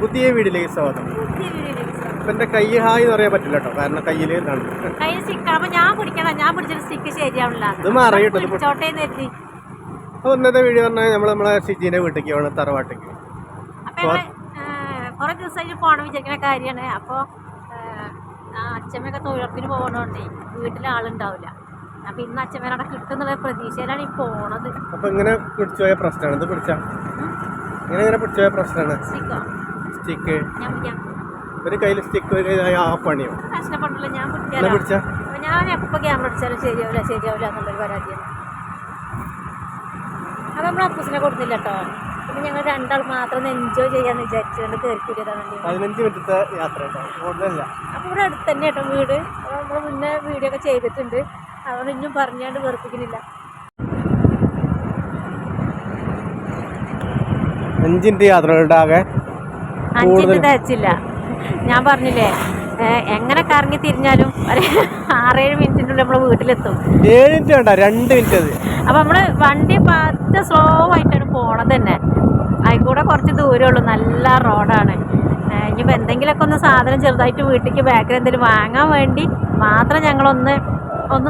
പുതിയ വീട്ടിലേക്ക് സ്വാഗതം. ഇപ്പൊ എന്റെ കൈ ഹായ് എന്ന് പറയാൻ പറ്റില്ല കേട്ടോ, കാരണം കയ്യില് കൈ സ്റ്റിക്കാണ്. ഞാൻ പിടിക്കണം, ഞാൻ പിടിച്ചിട്ട് സ്റ്റിക്ക് ശരിയാവില്ല. ഇത് മാറിയിട്ടോ. അപ്പൊ ഇന്നത്തെ വീഡിയോ പറഞ്ഞാൽ നമ്മളെ ഷിജിന്റെ വീട്ടിലേക്ക് പോകണം, തറവാട്ടിക്ക്. കുറെ ദിവസമായിട്ട് പോകണം വിചാരിക്കുന്ന കാര്യമാണ്. അപ്പോൾ അച്ഛമ്മയൊക്കെ തൊഴിലുറപ്പിന് പോകണോണ്ടേ വീട്ടിൽ ആളുണ്ടാവില്ല. അപ്പൊ ഇന്ന് അച്ഛമ്മേനവിടെ കിട്ടുന്നുള്ള പ്രതീക്ഷയിലാണ് ഈ പോണത്. അപ്പൊ ഇങ്ങനെ പിടിച്ചുപോയ പ്രശ്നമാണ് ഇത്. പിടിച്ച ഇങ്ങനെ പിടിച്ചുപോയ പ്രശ്നമാണ് സ്റ്റിക്ക്. ഒരു കയ്യിൽ സ്റ്റിക്ക്, ഒരു കയ്യിൽ ആ പണിയോ കഷ്ടപ്പെട്ടില്ല. ഞാൻ പിടിച്ച ഞാൻ എപ്പോൾ ക്യാമറ അടിച്ചാലും ശരിയാവില്ല എന്നുള്ളൊരു പരാതിയാണ്. അത് നമ്മൾ അപ്പൂസിനെ കൊടുത്തില്ല കേട്ടോ. പിന്നെ ഞങ്ങൾ രണ്ടാൾ മാത്രം എൻജോയ് ചെയ്യാന്ന് വിചാരിച്ചുകൊണ്ട് കയറിക്കൂടിയതാണ്. 15 മിനിറ്റത്തെ യാത്ര കേട്ടോ, കൂടുതലല്ല. അപ്പോൾ ഇവിടെ അടുത്ത് തന്നെ കേട്ടോ വീട്. അപ്പോൾ നമ്മൾ മുന്നേ വീഡിയോ ഒക്കെ ചെയ്തിട്ടുണ്ട്, അതുകൊണ്ട് ഇന്നും പറഞ്ഞാണ്ട് വെറുപ്പിക്കുന്നില്ല. 5 മിനിറ്റ് യാത്രകളുടെ ആകെ 5 മിനിറ്റ് തയ്ച്ചില്ല. ഞാൻ പറഞ്ഞില്ലേ, എങ്ങനെ കറങ്ങി തിരിഞ്ഞാലും 6-7 മിനിറ്റിനുള്ളിൽ നമ്മൾ വീട്ടിലെത്തും. 7 മിനിറ്റ് വേണ്ട, 2 മിനിറ്റ് അത്. അപ്പം നമ്മൾ വണ്ടി പത്ത് സ്ലോ ആയിട്ടാണ് പോണത് തന്നെ. അതിൽക്കൂടെ കുറച്ച് ദൂരമുള്ളൂ, നല്ല റോഡാണ്. ഇനിയിപ്പോൾ എന്തെങ്കിലുമൊക്കെ ഒന്ന് സാധനം ചെറുതായിട്ട് വീട്ടിലേക്ക് ബാക്കിൽ എന്തെങ്കിലും വാങ്ങാൻ വേണ്ടി മാത്രം ഞങ്ങളൊന്ന്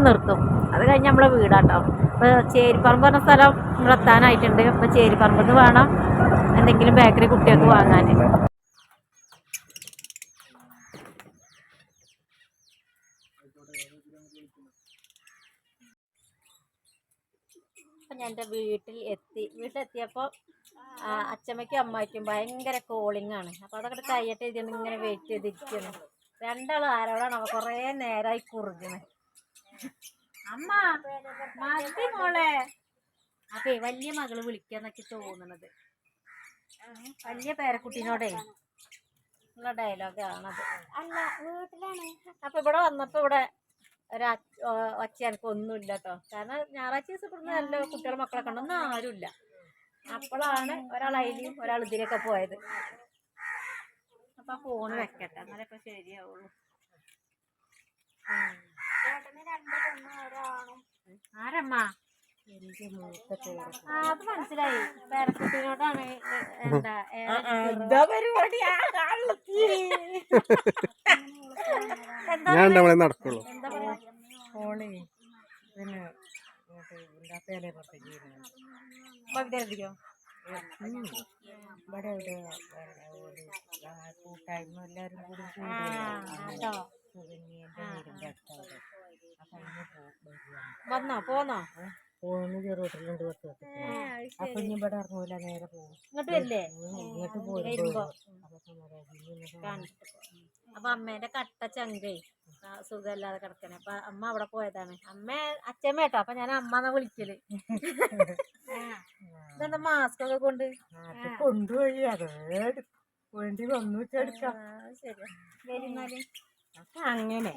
നിർത്തും. അത് കഴിഞ്ഞ് നമ്മളെ വീടാട്ടോ. അപ്പോൾ ചേരിപ്പറമ്പ് പറഞ്ഞ സ്ഥലം നമ്മൾ എത്താനായിട്ടുണ്ട്. അപ്പോൾ ചേരിപ്പറമ്പിൽ നിന്ന് വേണം എന്തെങ്കിലും ബേക്കറി കുട്ടികൾക്ക് വാങ്ങാൻ. അപ്പം ഞാൻ എൻ്റെ വീട്ടിലെത്തിയപ്പോൾ അച്ഛമ്മയ്ക്കും അമ്മയ്ക്കും ഭയങ്കര കോളിങ്ങാണ്. അപ്പോൾ അതൊക്കെ കഴിയട്ടെ ഇതിന് ഇങ്ങനെ വെയിറ്റ് ചെയ്തിരിക്കുന്നു. രണ്ടാളും ആരോടാണ് അവ കുറേ നേരമായി കുറുകണേ. അമ്മ മതി മോളെ. അപ്പേ വലിയ മകള് വിളിക്കാന്നൊക്കെ തോന്നണത്. വലിയ പേരക്കുട്ടീനോടേ ഉള്ള ഡയലോഗാണത്. അല്ല വീട്ടിലാണ്. അപ്പം ഇവിടെ വന്നപ്പോൾ ഇവിടെ ഒച്ച എനിക്കൊന്നുമില്ല കേട്ടോ. കാരണം ഞായറാഴ്ച ദിവസം ഇവിടുന്ന് നല്ല കുട്ടികളും മക്കളൊക്കെ ഉണ്ടൊന്നും ആരുമില്ല. അപ്പോഴാണ് ഒരാൾ അതിലും ഒരാൾ ഇതിലൊക്കെ പോയത്. അപ്പം ആ ഫോണ് വെക്കട്ടെ, എന്നാലേ ഇപ്പം ശരിയാവുള്ളൂ. ആരമ്മ? അത് മനസ്സിലായി, പേരക്കുട്ടീനോടാണ്. എന്താ പരിപാടി? നടക്കുള്ളൂ. എന്താ പറയാ? കൂട്ടായ്മ എല്ലാരും കൂടി വന്നോ പോന്നോ? പോന്ന് ചെറുട്ടിലുണ്ട് കുറച്ച്. അപ്പൊ ഇനി ഇവിടെ ഇറങ്ങൂല, നേരെ പോകും. ഇങ്ങോട്ട് വരില്ലേ? ഇങ്ങോട്ട് പോരുമ്പോ അപ്പൊ അമ്മേന്റെ കട്ട ചങ്കേ സുഖമില്ലാതെ കിടക്കണേ. അപ്പൊ അമ്മ അവിടെ പോയതാണ്. അച്ഛമ്മ കേട്ടോ. അപ്പൊ ഞാൻ അമ്മന്നാ വിളിക്കല്. ഇതെന്താ മാസ്ക് ഒക്കെ കൊണ്ടുപോയി അത് വേണ്ടി വന്നു വെച്ചെടുക്കാം. ശരി, വരുന്നാല് അപ്പൊ അങ്ങനെ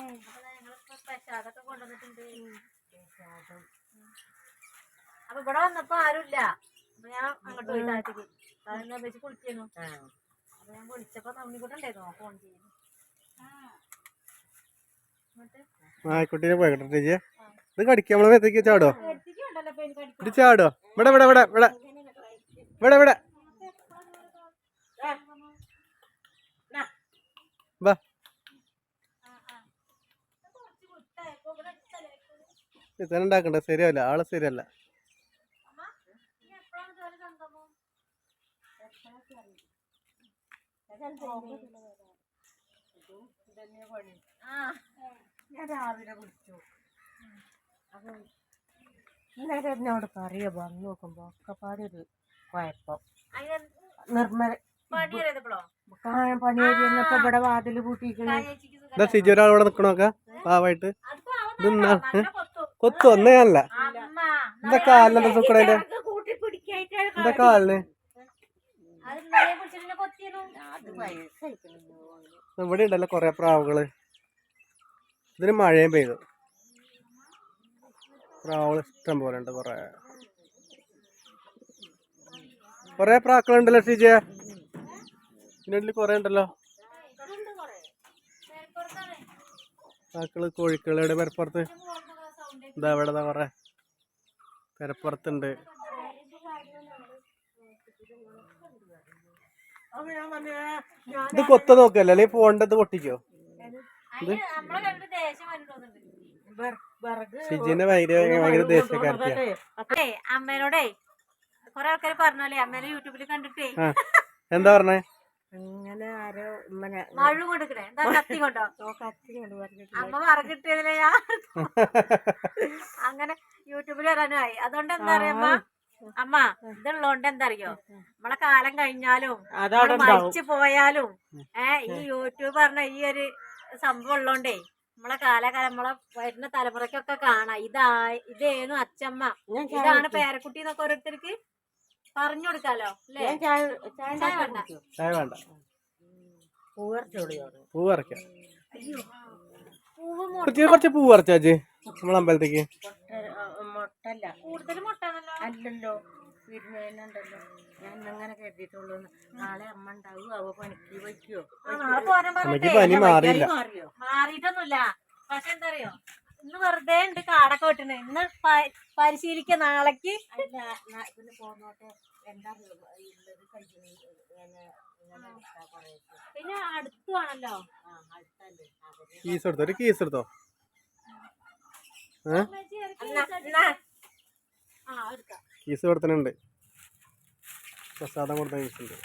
പ്രസാദൊക്കെ കൊണ്ടുവന്നിട്ടുണ്ട്. അപ്പൊ ഇവിടെ വന്നപ്പോ ആരുമില്ല. അപ്പൊ ഞാൻ അങ്ങോട്ട് പോയി താഴത്തേക്ക് വെച്ച് കുളിക്കുന്നു. അപ്പൊ ഞാൻ വിളിച്ചപ്പോ ഉണ്ണിക്കുട്ടുണ്ടായിരുന്നു ഫോൺ ചെയ്യുന്നു. ആയിക്കോട്ടെ പോയിക്കോട്ടെ. ഇത് കടിക്കാം, നമ്മളെ മേത്തേക്ക് ചാടോ? ഇത് ചാടോ? ഇവിടെ ഇവിടെ ഇവിടെ ഇവിടെ ഇവിടെ ഇവിടെ വാ. ഇതണ്ടാക്കണ്ട, ശരിയല്ല, ആള് ശരിയല്ല. ഞാൻ രാവിലെ വിളിച്ചു. അപ്പൊ ഇന്നലെ എന്നോട് പറയാ വന്ന് നോക്കുമ്പോ ഒക്കെപ്പാടെ ഒരു കുഴപ്പം. നിർമ്മല പണിയായിരുന്നപ്പോ ഇവിടെ വാതില് പൂട്ടിയിരിക്കണ സിജി ഒരാളവിടെ നിക്കണോക്ക പാവായിട്ട്. കൊത്തു ഒന്നേയല്ല. എന്താ കാലിനെന്താ സുക്കടേന്റെ? എന്താ കാലിന്? ഇവിടെ ഉണ്ടല്ലോ കൊറേ പ്രാവുകള്. ഇതിന് മഴയും പെയ്തു. പ്രാവുകൾ ഇഷ്ടം പോലെ ഉണ്ട്. കൊറേ പ്രാക്കളുണ്ടല്ലോ ഷിജ. ഇതിനുള്ളിൽ കൊറേ ഉണ്ടല്ലോ പ്രാക്കള്. കോഴിക്കളുടെ പെരപ്പുറത്ത് ഇതാ ഇവിടെ കൊറേ പെരപ്പുറത്തുണ്ട്. ഇത് കൊത്ത നോക്കല്ലേ അല്ലെങ്കിൽ ഫോണിന്റെ ഇത് പൊട്ടിക്കോ? നമ്മളെ കണ്ടിട്ട് ദേഷ്യം വന്നിട്ടൊന്നുണ്ട്. ഷിജിനെ ഭയങ്കര ദേഷ്യക്കാരത്തിയാ. അപ്പേ അമ്മേനോടേ കൊറേ ആൾക്കാര് പറഞ്ഞോലേ അമ്മേനെ യൂട്യൂബിൽ കണ്ടിട്ടേ. എന്താ പറഞ്ഞേ? അങ്ങനെ ആരോ മഴ കൊടുക്കണേ എന്താ കത്തി കൊണ്ടോ? അമ്മ മറകിട്ടിയതിലെ അങ്ങനെ യൂട്യൂബിൽ വരാനായി. അതുകൊണ്ട് എന്താ പറയാ അമ്മ ഇതുള്ളോണ്ട് എന്താ അറിയോ, നമ്മളെ കാലം കഴിഞ്ഞാലും മരിച്ചു പോയാലും ഈ യൂട്യൂബ് പറഞ്ഞ ഈ ഒരു സംഭവം ഉള്ളോണ്ടേ നമ്മളെ കാലകാലം നമ്മളെ വരുന്ന തലമുറക്കൊക്കെ കാണാം. ഇതേന്നു അച്ചമ്മ, ഇതാണ് പേരക്കുട്ടി എന്നൊക്കെ ഓരോരുത്തർക്ക് പറഞ്ഞു കൊടുക്കാലോ അല്ലേ? ചായ വേണ്ട, കുറച്ച് പൂ പറിച്ചാച്ച് നമ്മളെ അമ്പലത്തേക്ക്. കൂടുതൽ മുട്ടാണല്ലോ. അല്ലല്ലോ വിരുന്നുണ്ടല്ലോ, ഞാൻ അങ്ങനെ കരുതിയിട്ടുള്ളൂ. നാളെ അമ്മ ഉണ്ടാവും, അവ പണിക്ക് വയ്ക്കോ? പനി മാറിയില്ല. മാറിയിട്ടൊന്നുമില്ല. പക്ഷെ എന്താ അറിയോ, ഇന്ന് വെറുതെ ഉണ്ട് കാടൊക്കെ വെട്ടണേ. ഇന്ന് പരിശീലിക്ക, നാളേക്ക് പിന്നെ പോന്നോട്ടെ. എന്താ പിന്നെ അടുത്തുവാണല്ലോ. കീസ് എടുത്തോ, ഒരു കീസ് എടുത്തോ. കീസ് കൊടുത്തിട്ടുണ്ട്, പ്രസാദം കൊടുത്ത കീസുണ്ട്.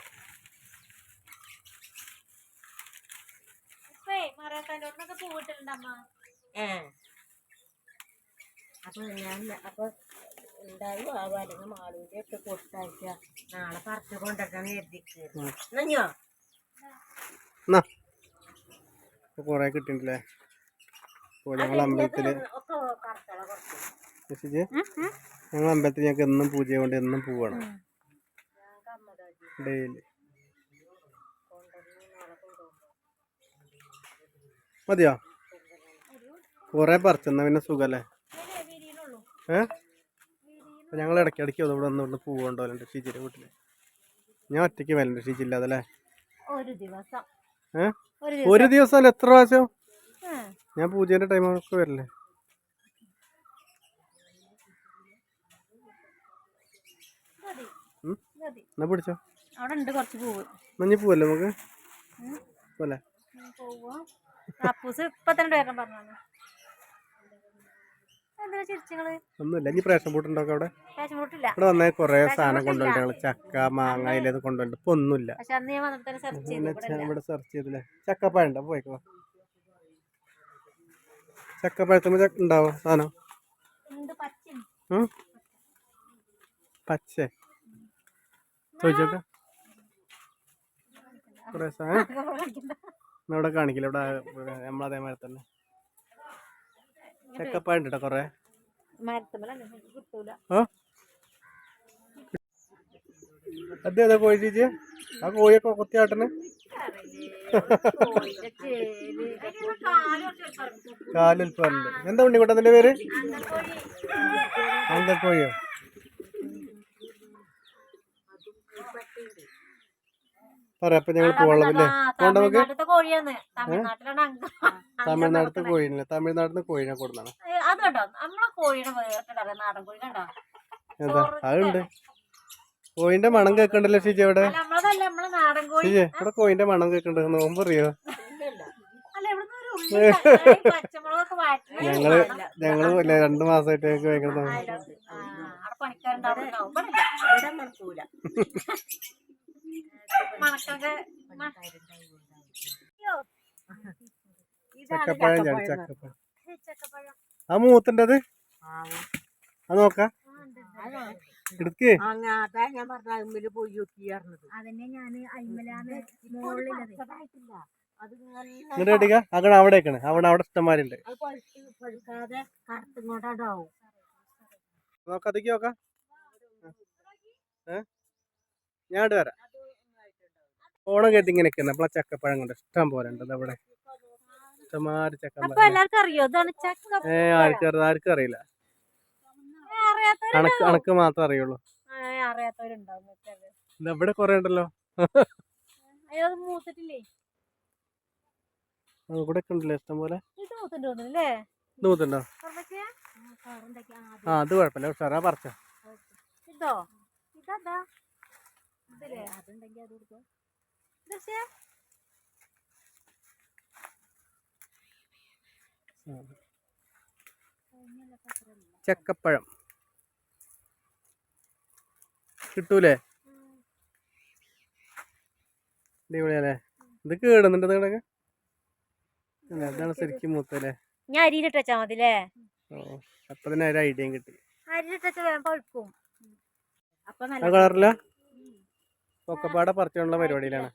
അപ്പൊ ഉണ്ടാവും ആവാ, അല്ലെങ്കിൽ മാളൂന്റെ ഇട്ട് കൊടുത്തയച്ച നാളെ പറിച്ചു കൊണ്ടിട്ടാണ് എഴുതിക്കോ. കൊറേ കിട്ടിണ്ടല്ലേ ഞങ്ങളെ അമ്പലത്തില്. ഞങ്ങളെ അമ്പലത്തിൽ ഞങ്ങൾക്ക് എന്നും പൂജ കൊണ്ട് എന്നും പോവാണ് ഡെയിലി. മതിയോ? കൊറേ പറിച്ചെന്നാ പിന്നെ സുഖല്ലേ? ഞങ്ങൾ ഇടയ്ക്കിടയ്ക്ക് ഇവിടെ വന്നുകൊണ്ട് പൂ കൊണ്ടുപോലുണ്ട് ഷിജിയുടെ വീട്ടില്. ഞാൻ ഒറ്റയ്ക്ക് വരലുണ്ട് ഷിജില്ലാതല്ലേ? ഒരു ദിവസം അല്ല, എത്ര പ്രാവശ്യം ഞാൻ പൂജേന്റെ ടൈമൊക്കെ വരില്ലേ? എന്നാ പിടിച്ചോ, അവിടെ ഉണ്ട് കുറച്ച് പൂവ്. മഞ്ഞ പൂവല്ലേ നമുക്ക് പോലെ? ഒന്നുമില്ല. ഇനി പ്രേഷൻ പൂട്ടുണ്ടോ അവിടെ? ഇവിടെ വന്നാൽ കൊറേ സാധനം കൊണ്ടുപോയിട്ട് ഞങ്ങള് ചക്ക, മാങ്ങ, അതിലേത് കൊണ്ടുപോയിട്ട് ഇപ്പൊ ഒന്നുമില്ല. ഇവിടെ സെർച്ച് ചെയ്തില്ലേ? ചക്കപ്പഴം ഉണ്ടോ? പോയിക്കോ. ചക്കപ്പഴത്തുമ്പോ ഉണ്ടാവോ സാധനം? പച്ച ചോദിച്ചോക്കെ കൊറേ സാധനം ഇവിടെ കാണിക്കില്ല. ഇവിടെ നമ്മളതേമാതിരി തന്നെ ചക്കപ്പഴം ഉണ്ട് കേട്ടോ കൊറേ. അതെ കോഴി ചേച്ചി, ആ കോഴിയൊക്കെ കൊത്തിയാട്ടന് കാലുൽപ്പുണ്ട്. എന്താ ഉണ്ണി കൂട്ട അതിന്റെ പേര്? അങ്കക്കോഴിയോ? പറയാ അപ്പൊ ഞങ്ങൾ പോകാനുള്ളതല്ലേ? പോണ്ട നമുക്ക്. തമിഴ്നാട്ടിലത്തെ കോഴിയല്ലേ? തമിഴ്നാട്ടിൽ നിന്ന് കോഴിനെ കൊടുത്താണ്. എന്താ അതുണ്ട്? കോഴിന്റെ മണം കേക്കണ്ടല്ലോ ഷിജി അവിടെ? ഷിജി ഇവിടെ കോഴിന്റെ മണം കേക്കണ്ട്. നോമ്പ് അറിയോ? ഞങ്ങള് 2 മാസമായിട്ട് ഞങ്ങൾക്ക് ഭയങ്കര ചക്കപ്പഴം ചക്കപ്പഴം. ആ മൂത്തിൻ്റെത് അത് നോക്കാം. എടുക്ക്. ഞാൻ പറഞ്ഞ അയിമല് പോയി നോക്കിയാർന്നത്. ഇങ്ങോട്ട് കെട്ടിക്ക. അങ്ങനെ അവിടെ വെക്കണേ. അവിടെ ഇഷ്ടംമാരുണ്ട്. നോക്കാത്തേക്ക് നോക്കാം. ഞാൻ ഇവിടെ വരാം. ഓണം കേട്ട് ഇങ്ങനെ നിൽക്കുന്നത്. അപ്പോഴാ ചക്കപ്പഴം കൊണ്ട് ഇഷ്ടം പോലെ ഉണ്ട് അവിടെ. ഇഷ്ടംമാര് ചക്കപ്പഴം. ആർക്കും അറിയില്ല. അണക്ക് മാത്രം അറിയുള്ളൂ. ഇവിടെ കൊറേ ഉണ്ടല്ലോ. ഇവിടെ ഒക്കെ ഉണ്ടല്ലോ ഇഷ്ടം പോലെ. നൂത്തുണ്ടോ? ആ അത് കുഴപ്പമില്ല. ഉഷാറാ പറിച്ചോ. ചക്കപ്പഴം കിട്ടൂലേ? അടിപൊളിയല്ലേ? ഇത് കേടുന്നുണ്ട് നിങ്ങളൊക്കെ. അതാണ് ശരിക്കും മൂത്തല്ലേ. ഞാൻ അരിയിലിട്ട് വെച്ചാ മതില്ലേ? ഓ, അപ്പൊ തന്നെ ഒരു ഐഡിയയും കിട്ടി. അരിയിലിട്ട് വെച്ചാൽ വേഗം പഴുക്കും. അപ്പൊ ആ കളറില്ല ഒക്കെപ്പാടെ പറിച്ചുള്ള പരിപാടിയിലാണ്.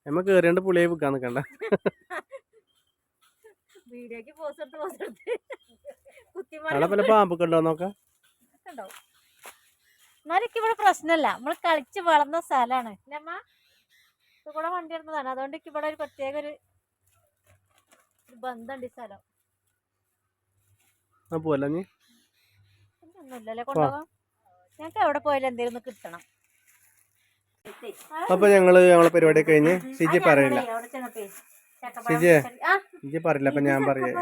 നമ്മ കേറിയാണ്ട് പുളിയായി വിൽക്കാൻ നിക്കണ്ട. വീഡിയോക്ക് പോസ് എടുത്ത് അവിടെ പല പാമ്പൊക്കെ ഉണ്ടോ നോക്കാം. എന്നാലും ഇവിടെ പ്രശ്നമല്ല, നമ്മള് കളിച്ച് വളർന്ന സ്ഥലാണ്. ഇവിടെ വണ്ടി ഇടുന്നതാണ്, അതുകൊണ്ട് ഇവിടെ ഒരു പ്രത്യേക ഒരു ബന്ധമുണ്ട് ഈ സ്ഥലം. ഒന്നുമില്ലല്ലേ കൊണ്ടുപോകാം. ഞങ്ങക്ക് എവിടെ പോയാലും എന്തെങ്കിലും കിട്ടണം. അപ്പൊ ഞങ്ങളെ പരിപാടി കഴിഞ്ഞ് ഷിജി പറയില്ല. ഷിജിയെ ഷിജി പറയില്ല, അപ്പൊ ഞാൻ പറയേ.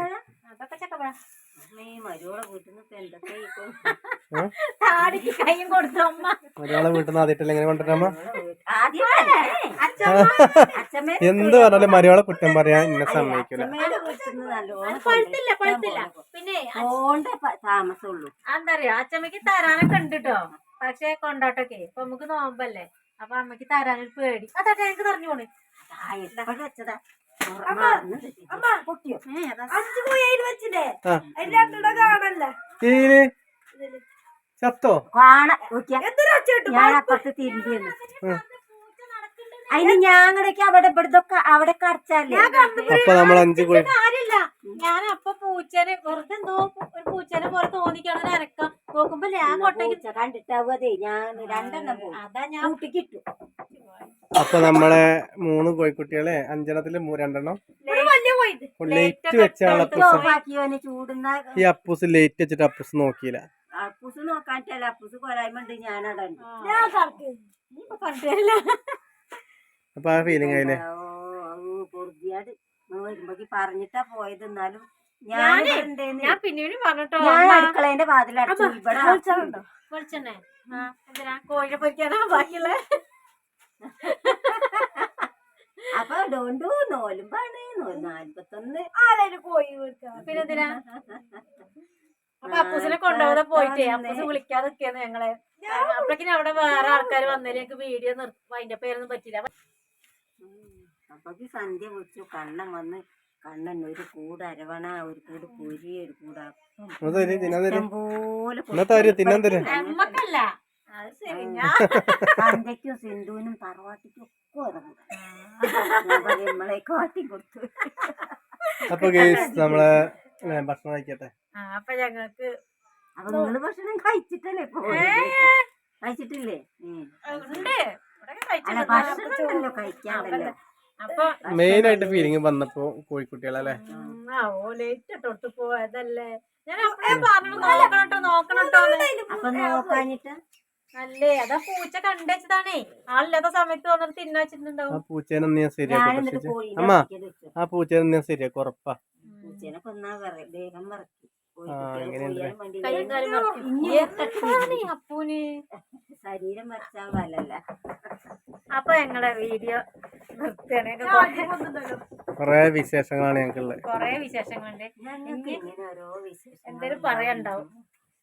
മരുവളെ വീട്ടിൽ നിന്ന് എന്തൊക്കെ ഒരാളെ വീട്ടിൽ നിന്ന് ആദ്യമായിട്ടല്ലേ ഇങ്ങനെ കൊണ്ടുവരാമ? എന്ത് പറഞ്ഞാലും മരുവളെ കുറ്റം പറയാൻ ഇന്നെ സമ്മതിക്കില്ല. പിന്നെ താമസമുള്ളൂ. എന്താറിയോ, അച്ഛമ്മക്ക് തരാനൊക്കെ ഉണ്ട് കേട്ടോ. പക്ഷെ കൊണ്ടോട്ടൊക്കെ ഇപ്പൊ നമുക്ക് നോമ്പല്ലേ, അപ്പൊ അമ്മക്ക് തരാനൊരു പേടി. അതാട്ടെ ഞങ്ങക്ക് പറഞ്ഞു പോണേ. വെച്ചതാ ചത്തോ? ഞാൻ അപ്പുറത്ത് തിരിഞ്ഞു. അതിന് ഞാങ്ങടേക്ക് അവിടെ ഇവിടുത്തെ അവിടെ കടച്ചല്ലേ. അപ്പൊ നമ്മൾ 5 കോഴി. കാര്യമില്ല, ഞാൻ അപ്പൊ പൂച്ചനെ വെറുതെ എന്തോ ഒരു പൂച്ചനെ പോലെ തോന്നിക്കാണ് അനക്കം നോക്കുമ്പോ ഞാൻ കൊട്ടയ്ക്ക് കണ്ടിട്ടാവതേ. ഞാൻ 2 പോയി. അതാ ഞാൻ കൂട്ടിക്കിട്ടു. അപ്പൊ നമ്മളെ 3 കോഴിക്കുട്ടികളെ 5 2 ലേറ്റ് വെച്ച ചൂടുന്ന ഈ അപ്പൂസ് ലേറ്റ് വെച്ചിട്ട് അപ്പൂസ് നോക്കിയില്ല. അപ്പൂസ് നോക്കാറ്റല്ല, അപ്പൂസ് കൊരായ്മണ്ട്. ഞാനവിടെ അപ്പൊ ആ ഫീലിംഗ് ആയില്ലേ? പൊറുതിയാട് വരുമ്പോക്ക് പറഞ്ഞിട്ടാ പോയത്. എന്നാലും ഞാൻ പിന്നീട് പറഞ്ഞിട്ടോ, ഞാൻ അടുക്കളേന്റെ വാതിലടച്ചു. ഇവിടെ വിളിച്ചെണ്ണേ എന്തിനാ കോഴിയെ പൊരിക്കാനാ ബാക്കിയുള്ള. അപ്പൊ ഡോണ്ടു നോലുമ്പാണ് 41 ആരായാലും കോഴി പിന്നെന്തിനാ? അപ്പൊ അപ്പൂസിനെ കൊണ്ടുപോകാതെ പോയിട്ടേ അപ്പൂസ് വിളിക്കാതെ നിൽക്കുന്നു ഞങ്ങളെ. അപ്പഴേക്കിനും അവിടെ വേറെ ആൾക്കാർ വന്നേരം ഞങ്ങക്ക് വീഡിയോ അതിന്റെ പേരൊന്നും പറ്റില്ല. അപ്പൊക്ക് സന്ധ്യ വിളിച്ചു. കണ്ണൻ വന്ന്. കണ്ണൻ ഒരു കൂട് അരവണ, ഒരു കൂട് പൊരി, ഒരു കൂട് പോലെ നമ്മക്കല്ല, സന്ധ്യക്കും സിന്ധുവിനും തറവാട്ടിക്കും ഒക്കെ നമ്മളെ കാട്ടി കൊടുത്തു. അപ്പൊ നമ്മളെ ഭക്ഷണം കഴിക്കട്ടെ. അപ്പൊ ഞങ്ങക്ക് അപ്പൊ നിങ്ങള് ഭക്ഷണം കഴിച്ചിട്ടല്ലേ കഴിച്ചിട്ടില്ലേ? അല്ല ഭക്ഷണം കഴിക്കാണ്ടല്ലോ. അപ്പൊ മെയിൻ ആയിട്ട് ഫീലിംഗ് വന്നപ്പോ കോഴിക്കുട്ടികളല്ലേ ലേറ്റ് ഇട്ടോട്ട് പോയതല്ലേ. ഞാൻ അപ്പഴേ പറഞ്ഞു നോക്കണട്ടോ. അപ്പൊ നോക്കാഞ്ഞിട്ട് അല്ലേ, അതാ പൂച്ച കണ്ടുവച്ചതാണേ. ആളില്ലാത്ത സമയത്ത് വന്നിട്ട് തിന്നു വെച്ചിട്ടുണ്ടാവും. ആ പൂച്ചേനെ ഞാൻ ശരിയാക്കും. അമ്മ ആ പൂച്ചേനെ ഞാൻ ശരിയാക്കും, ഉറപ്പാ. പൂച്ചേനെ കൊന്നാ ദേഹം വിറക്കി. അപ്പൂന് ശരീരം വരച്ചാൻ വലല്ല. അപ്പൊ ഞങ്ങളെ വീഡിയോ നിർത്തുകയാണ്. കൊറേ വിശേഷങ്ങളാണ് ഞങ്ങൾക്കുള്ളത്. കൊറേ വിശേഷങ്ങളുണ്ട്. ഇങ്ങനെ ഓരോ വിശേഷം എന്തേലും പറയാണ്ടാവും.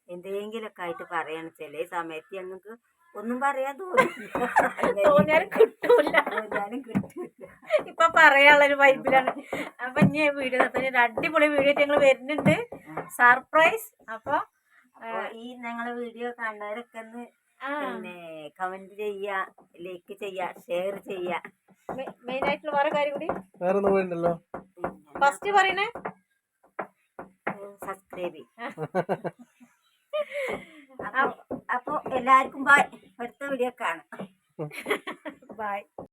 എന്തെങ്കിലൊക്കെ ആയിട്ട് പറയണം. ചില സമയത്ത് ഞങ്ങൾക്ക് ഒന്നും പറയാൻ തോന്നില്ല. തോന്നിയാലും കിട്ടൂല. ഇപ്പൊ പറയാനുള്ളൊരു വൈബിലാണ്. അപ്പൊ ഇനി വീഡിയോ നിർത്തുന്ന ഒരു അടിപൊളി വീഡിയോ ഞങ്ങൾ വരുന്നുണ്ട്, സർപ്രൈസ്. അപ്പൊ ഈ ഞങ്ങളെ വീഡിയോ കാണുന്നവരൊക്കെ ഒന്ന് പിന്നെ കമന്റ് ചെയ്യാ, ലൈക്ക് ചെയ്യാ, ഷെയർ ചെയ്യാ. മെയിൻ ആയിട്ടുള്ള വേറെ കാര്യം കൂടി വേറെ ഒന്നും വേണ്ടല്ലോ. ഫസ്റ്റ് പറയണേ സബ്സ്ക്രൈബ്. അപ്പൊ എല്ലാവർക്കും ബൈ. അടുത്ത വീഡിയോ കാണാം.